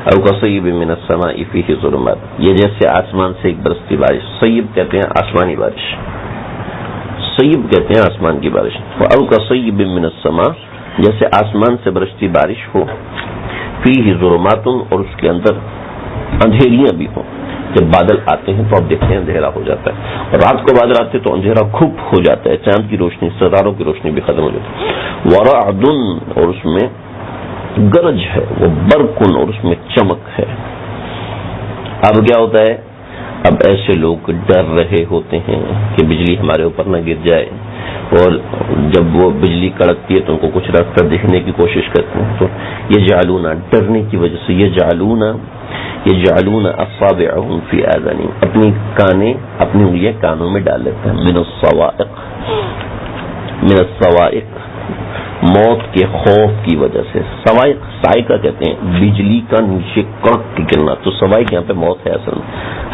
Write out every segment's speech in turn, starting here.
او کصیب من السماء فیہ ظلمات، یہ جیسے آسمان سے ایک برستی بارش، صیب کہتے ہیں آسمانی بارش، صیب کہتے ہیں آسمان کی بارش، او کصیب من السماء جیسے آسمان سے برستی بارش ہو، فیہ ظلمات اور اس کے اندر اندھیریاں بھی ہوں، جب بادل آتے ہیں تو آپ دیکھتے ہیں اندھیرا ہو جاتا ہے، اور رات کو بادل آتے تو اندھیرا خوب ہو جاتا ہے، چاند کی روشنی ستاروں کی روشنی بھی ختم ہو جاتی ہے، ورعد اور اس میں گرج ہے، وہ برقن اور اس میں چمک ہے۔ اب کیا ہوتا ہے، اب ایسے لوگ ڈر رہے ہوتے ہیں کہ بجلی ہمارے اوپر نہ گر جائے، اور جب وہ بجلی کڑکتی ہے تو ان کو کچھ رکھ کر دیکھنے کی کوشش کرتے ہیں، تو یہ جعلون ڈرنے کی وجہ سے یہ جعلون اصابعهم فی آذانہم اپنی کانیں اپنی انگلیاں کانوں میں ڈال لیتے ہیں، من الصواعق موت کے خوف کی وجہ سے، صواعق صاعقہ کہتے ہیں بجلی کا نیچے کڑک کے گرنا، تو صواعق یہاں پہ موت ہے اصل،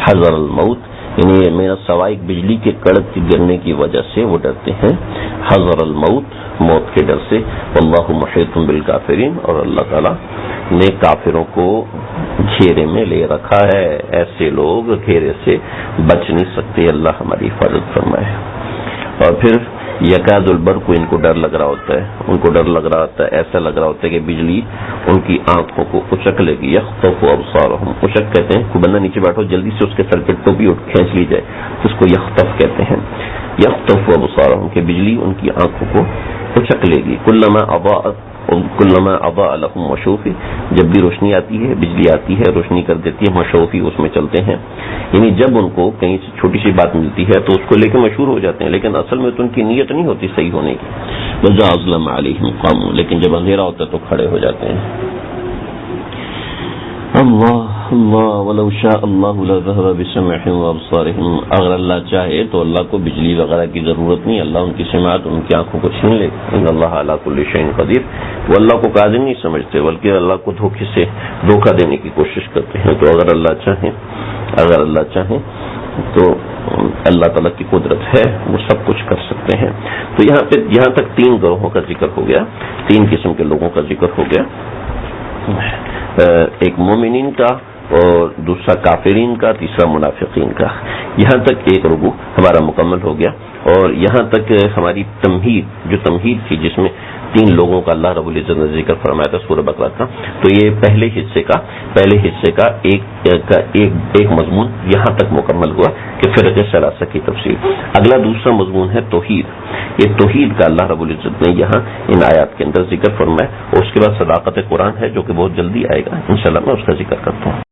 حذر الموت یعنی من الصواعق بجلی کے کڑک کے گرنے کی وجہ سے وہ ڈرتے ہیں، حذر الموت موت کے ڈر سے، واللہ محیط بالکافرین اور اللہ تعالیٰ نے کافروں کو گھیرے میں لے رکھا ہے، ایسے لوگ گھیرے سے بچ نہیں سکتے، اللہ ہماری حفاظت فرمائے۔ اور پھر یکاد البرق ان کو ڈر لگ رہا ہوتا ہے، ان کو ڈر لگ رہا ہوتا ہے، ایسا لگ رہا ہوتا ہے کہ بجلی ان کی آنکھوں کو اچک لے گی، یخطف ابصارہم، اچک کہتے ہیں کوئی بندہ نیچے بیٹھو جلدی سے اس کے سر پہ ٹوپی کھینچ لی جائے، اس کو یخطف کہتے ہیں، یخطف ابصارہم کہ بجلی ان کی آنکھوں کو اچک لے گی، کلما اضاء لهم مشوفی جب بھی روشنی آتی ہے بجلی آتی ہے روشنی کر دیتی ہے، مشوفی اس میں چلتے ہیں، یعنی جب ان کو کہیں سے چھوٹی سی بات ملتی ہے تو اس کو لے کے مشہور ہو جاتے ہیں، لیکن اصل میں تو ان کی نیت نہیں ہوتی صحیح ہونے کی، وَإِذَا أَظْلَمَ عَلَيْهِمْ قَامُوا لیکن جب اندھیرا ہوتا ہے تو کھڑے ہو جاتے ہیں۔ اللہ ولو شاء اللہ لذهب بسمعهم وابصارهم اگر اللہ چاہے تو اللہ کو بجلی وغیرہ کی ضرورت نہیں، اللہ ان کی سماعت ان کی آنکھوں کو چھین لے، ان اللہ علی کل شیء قدیر، وہ اللہ کو قادر نہیں سمجھتے بلکہ اللہ کو دھوکہ دینے کی کوشش کرتے ہیں، تو اگر اللہ چاہیں تو اللہ تعالیٰ کی قدرت ہے، وہ سب کچھ کر سکتے ہیں۔ تو یہاں تک تین گروہوں کا ذکر ہو گیا، تین قسم کے لوگوں کا ذکر ہو گیا، ایک مومنین کا اور دوسرا کافرین کا، تیسرا منافقین کا۔ یہاں تک ایک رکوع ہمارا مکمل ہو گیا، اور یہاں تک ہماری تمہید تھی جس میں تین لوگوں کا اللہ رب العزت نے ذکر فرمایا تھا سورہ بقرہ کا، تو یہ پہلے حصے کا ایک مضمون یہاں تک مکمل ہوا کہ فرقہ ثلاثہ کی تفصیل۔ اگلا دوسرا مضمون ہے توحید، یہ توحید کا اللہ رب العزت نے یہاں ان آیات کے اندر ذکر فرمایا، اور اس کے بعد صداقت قرآن ہے جو کہ بہت جلدی آئے گا انشاءاللہ، میں اس کا ذکر کرتا ہوں۔